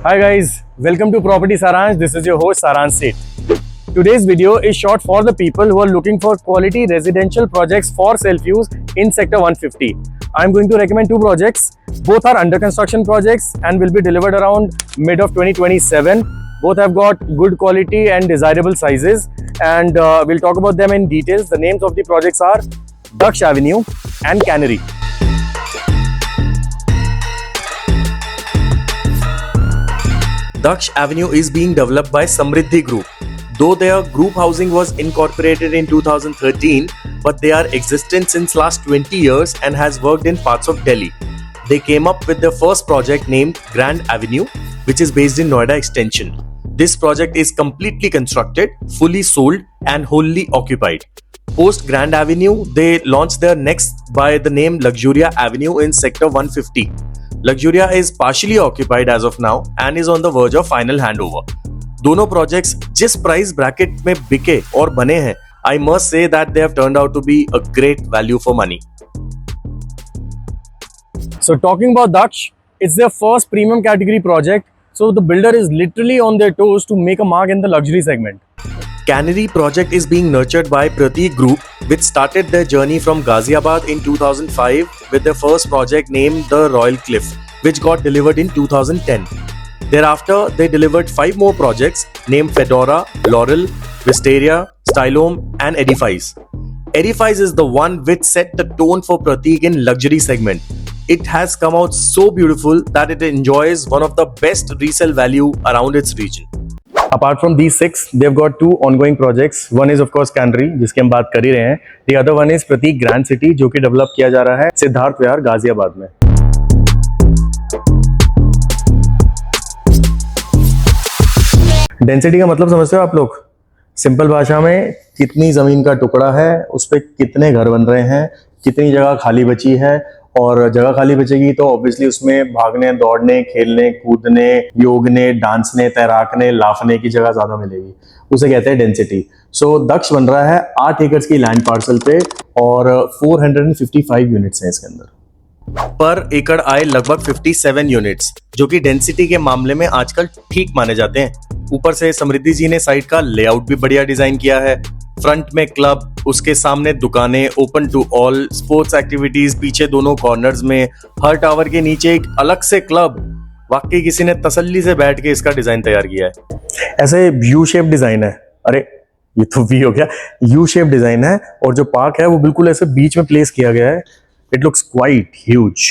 Hi guys, welcome to Property Saransh. This is your host Saransh Seth. Today's video is short for the people who are looking for quality residential projects for self-use in Sector 150. I'm going to recommend two projects. Both are under construction projects and will be delivered around mid of 2027. Both have got good quality and desirable sizes, and we'll talk about them in details. The names of the projects are Daksh Avenue and Canary. Daksh Avenue is being developed by Samriddhi Group. Though their group housing was incorporated in 2013, but they are existent since last 20 years and has worked in parts of Delhi. They came up with their first project named Grand Avenue, which is based in Noida Extension. This project is completely constructed, fully sold and wholly occupied. Post Grand Avenue, they launched their next by the name Luxuria Avenue in Sector 150. Luxuria is partially occupied as of now and is on the verge of final handover. दोनों projects जिस price bracket में बिके और बने हैं, I must say that they have turned out to be a great value for money. So talking about Daksh, it's their first premium category project. So the builder is literally on their toes to make a mark in the luxury segment. Canary project is being nurtured by Prateek Group, which started their journey from Ghaziabad in 2005 with their first project named The Royal Cliff, which got delivered in 2010. Thereafter, they delivered 5 more projects named Fedora, Laurel, Wisteria, Stylome and Edifice. Edifice is the one which set the tone for Prateek in luxury segment. It has come out so beautiful that it enjoys one of the best resale value around its region. Apart from these 6, they've got 2 ongoing projects. One is of course Canary, जिसकी हम बात कर ही रहे हैं. The other one is Prateek Grand City, जो कि develop किया जा रहा है सिद्धार्थ विहार गाजियाबाद में. डेंसिटी का मतलब समझते हो आप लोग? सिंपल भाषा में कितनी जमीन का टुकड़ा है, उस पर कितने घर बन रहे हैं, कितनी जगह खाली बची है, और जगह खाली बचेगी तो ऑब्वियसली उसमें भागने, दौड़ने, खेलने, कूदने, योगने, डांसने, तैराकने, लाफने की जगह ज्यादा मिलेगी. उसे कहते हैं डेंसिटी. सो दक्ष बन रहा है 8 एकड़ की लैंड पार्सल पे और 455 यूनिट्स हैं इसके अंदर. पर एकड़ आए लगभग 57 यूनिट्स, जो कि डेंसिटी के मामले में आजकल ठीक माने जाते हैं. ऊपर से समृद्धि जी ने साइट का लेआउट भी बढ़िया डिजाइन किया है. फ्रंट में क्लब, उसके सामने दुकानें, open to all, sports activities पीछे दोनों कॉर्नर्स में, हर टावर के नीचे एक अलग से क्लब. वाकई किसी ने तसल्ली से बैठ के इसका डिजाइन तैयार किया है. ऐसे यू शेप डिजाइन है. अरे ये तो वी हो गया. यू शेप डिजाइन है और जो पार्क है वो बिल्कुल ऐसे बीच में प्लेस किया गया है. It looks quite huge.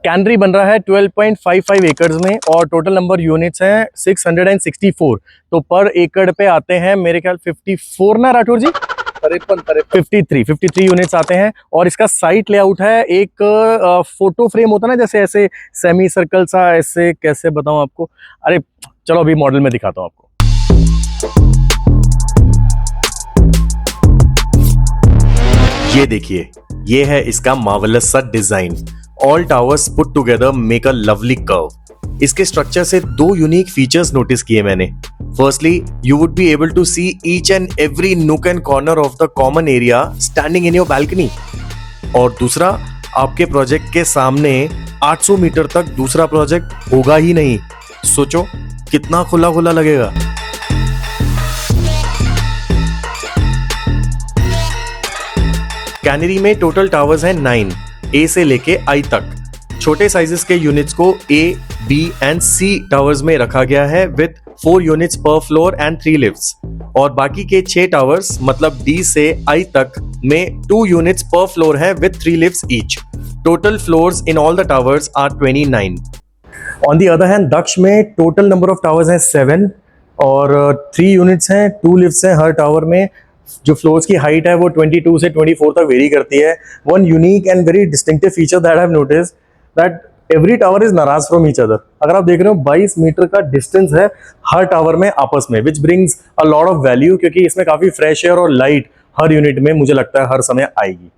Canary बन रहा है 12.55 एकड़ में और टोटल नंबर यूनिट्स हैं 664. तो पर एकड़ पे आते हैं मेरे ख्याल 54 ना राठौर जी? 53 यूनिट्स आते हैं. और इसका साइट लेआउट है एक फोटो फ्रेम होता है ना, जैसे ऐसे सेमी सर्कल सा, ऐसे कैसे बताऊं आपको. अरे चलो अभी मॉडल में दिखाता हूं आपको. ये देखिए, ये है इसका मार्वेलस सा design. All towers put together make a lovely curve. इसके स्ट्रक्चर से 2 यूनिक फीचर्स नोटिस किए मैंने. Firstly, you would be able to see each and every nook and corner of the common area standing in your balcony. और दूसरा, आपके project के सामने 800 metre तक दूसरा प्रोजेक्ट होगा ही नहीं. सोचो कितना खुला खुला लगेगा. कैनरी में टोटल टावर्स हैं 9, ए से लेके आई तक. छोटे साइजेस के यूनिट्स को ए, बी एंड सी टावर्स में रखा गया है विद 4 यूनिट्स पर फ्लोर एंड 3 लिफ्ट्स. और बाकी के 6 टावर्स मतलब डी से आई तक में 2 यूनिट्स पर फ्लोर है with 3 lifts each. Total floors in all the towers are 29. On the other hand Daksh में टोटल नंबर ऑफ टावर्स हैं 7 और 3 यूनिट्स हैं, 2 लिफ्ट्स हैं हर टावर में. जो फ्लोर्स की हाइट है वो 22 से 24 तक वेरी करती है. One unique and very distinctive feature that I have noticed that every tower is नाराज फ्रॉम ईच अदर. अगर आप देख रहे हो 22 मीटर का डिस्टेंस है हर टावर में आपस में, which brings a lot of value, क्योंकि इसमें काफी फ्रेश एयर और लाइट हर यूनिट में मुझे लगता है हर समय आएगी.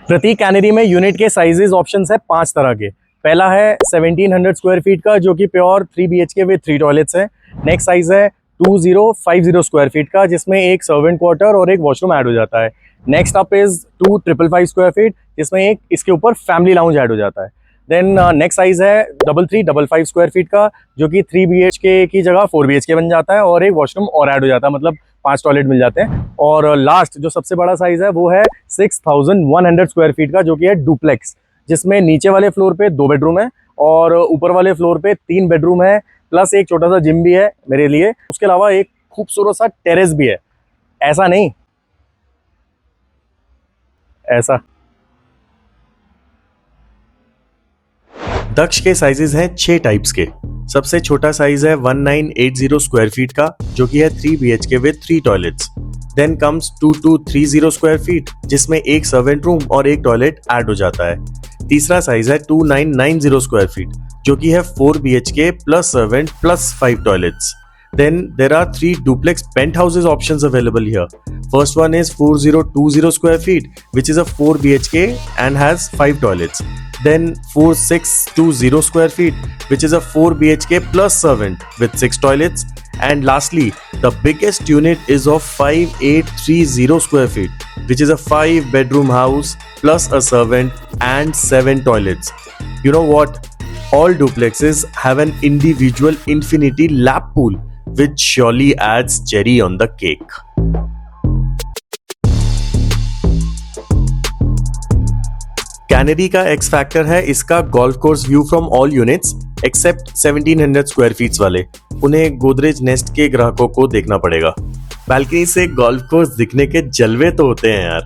प्रतीक कैनरी में यूनिट के साइजेस ऑप्शंस है 5 तरह के. पहला है 1700 स्क्वायर फीट का, जो कि प्योर 3 BHK विद 3 टॉयलेट्स है. नेक्स्ट साइज है 2050 स्क्वायर फीट का, जिसमें एक सर्वेंट क्वार्टर और एक वॉशरूम ऐड हो जाता है. Next up is 2,555 square feet, जिसमें एक इसके ऊपर फैमिली लाउंज ऐड हो जाता है। देन नेक्स्ट साइज है 3,355 स्क्वायर फीट का, जो कि 3 BHK की जगह 4 BHK बन जाता है और एक वॉशरूम और ऐड हो जाता है, मतलब 5 टॉयलेट मिल जाते हैं। और लास्ट जो सबसे बड़ा साइज है वो है 6,100 स्क्वायर फीट का, जो कि है डुप्लेक्स, जिसमें नीचे वाले फ्लोर पे 2 बेडरूम है और ऊपर वाले फ्लोर पे 3 बेडरूम है, प्लस एक छोटा सा जिम भी है मेरे लिए। उसके अलावा एक खूबसूरत सा टेरेस भी है, ऐसा नहीं, ऐसा। दक्ष के साइजेस हैं 6 टाइप्स के। सबसे छोटा साइज है 1980 स्क्वायर फीट का, जो कि है 3 BHK with 3 toilets. Then comes 2230 square feet, जिसमें एक सर्वेंट रूम और एक टॉयलेट ऐड हो जाता है। तीसरा साइज है 2990 स्क्वायर फीट, जो कि है 4 BHK plus servant plus 5 toilets. Then there are 3 duplex penthouses options available here. First one is 4020 square feet, which is a 4 BHK and has 5 toilets. Then 4620 square feet, which is a 4 BHK plus servant with 6 toilets. And lastly, the biggest unit is of 5830 square feet, which is a 5 bedroom house plus a servant and 7 toilets. You know what? All duplexes have an individual infinity lap pool, which surely adds cherry on the cake. कैनरी का X factor है इसका golf course view from all units except 1700 square feets वाले। उन्हें Godrej nest के ग्राहकों को देखना पड़ेगा। बालकनी से गोल्फ कोर्स दिखने के जलवे तो होते हैं यार।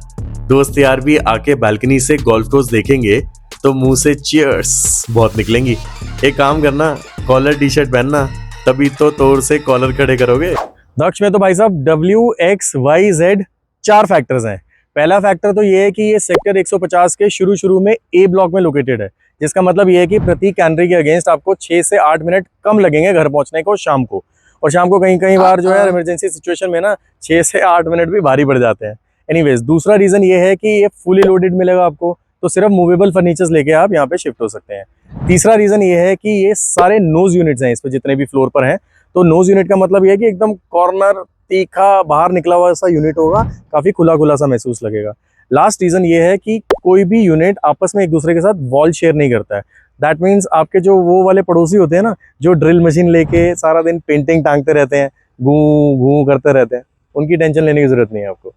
दोस्त यार भी आके बालकनी से गोल्फ कोर्स देखेंगे तो मुंह से चीयर्स बहुत निकलेंगी। एक काम करना, कॉलर टी शर्ट पहनना, तभी तो तोड़ से कॉलर खड़े करोगे। दक्ष में तो भाई साहब WXYZ 4 फैक्टर्स हैं। पहला फैक्टर तो ये है कि ये सेक्टर 150 के शुरू में ए ब्लॉक में लोकेटेड है, जिसका मतलब ये है कि प्रति कैनरी के अगेंस्ट आपको 6 से 8 मिनट कम लगेंगे घर पहुंचने को शाम को। और शाम को कहीं बार जो है इमरजेंसी सिचुएशन में ना 6 से 8 मिनट भी भारी पड़ जाते हैं। एनीवेज, दूसरा रीजन ये है कि ये फुली लोडेड मिलेगा आपको, तो सिर्फ मूवेबल फर्नीचर्स लेके आप यहाँ पे शिफ्ट हो सकते हैं। तीसरा रीजन ये है कि ये सारे नोज यूनिट्स हैं इस पे, जितने भी फ्लोर पर हैं। तो नोज यूनिट का मतलब ये है कि एकदम कॉर्नर तीखा बाहर निकला हुआ सा यूनिट होगा, काफी खुला सा महसूस लगेगा। लास्ट रीजन ये है कि कोई भी यूनिट आपस में एक दूसरे के साथ वॉल शेयर नहीं करता है। दैट मीन्स आपके जो वो वाले पड़ोसी होते हैं ना, जो ड्रिल मशीन लेके सारा दिन पेंटिंग टांगते रहते हैं, घू करते रहते हैं, उनकी टेंशन लेने की जरूरत नहीं है आपको।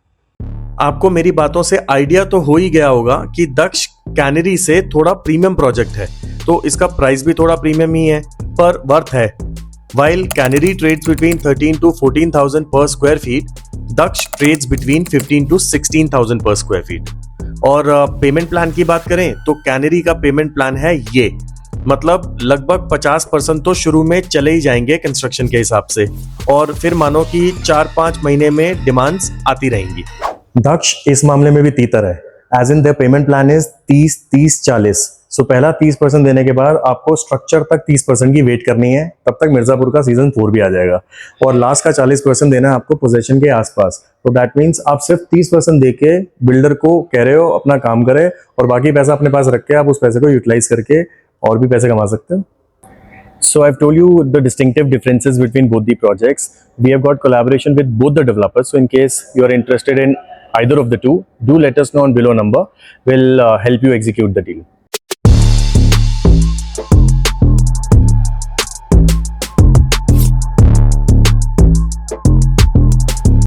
आपको मेरी बातों से आइडिया तो हो ही गया होगा कि दक्ष कैनरी से थोड़ा प्रीमियम प्रोजेक्ट है, तो इसका प्राइस भी थोड़ा प्रीमियम ही है, पर वर्थ है। While Canary trades between 13 to 14,000 per square feet, Daksh trades between 15 to 16,000 per square feet. और पेमेंट प्लान की बात करें तो कैनरी का पेमेंट प्लान है ये, मतलब लगभग 50% तो शुरू में चले ही जाएंगे कंस्ट्रक्शन के हिसाब से, और फिर मानो कि 4-5 महीने में डिमांड्स आती रहेंगी। दक्ष इस मामले में भी तीतर है, as in the payment plan is 30-30-40। So पहला 30% देने के बाद आपको स्ट्रक्चर तक 30% की वेट करनी है, तब तक मिर्जापुर का सीजन 4 भी आ जाएगा। और लास्ट का 40% देना है आपको पोजीशन के आसपास। तो दैट मीन्स आप सिर्फ 30% दे के बिल्डर को कह रहे हो अपना काम करे, और बाकी पैसा अपने पास रख के आप उस पैसे को यूटिलाइज करके और भी पैसे कमा सकते हो। So I've told you the distinctive differences between both the projects. We have got collaboration with both the developers. So in case you are interested in either of the two, do let us know on below number. We'll help you execute the deal.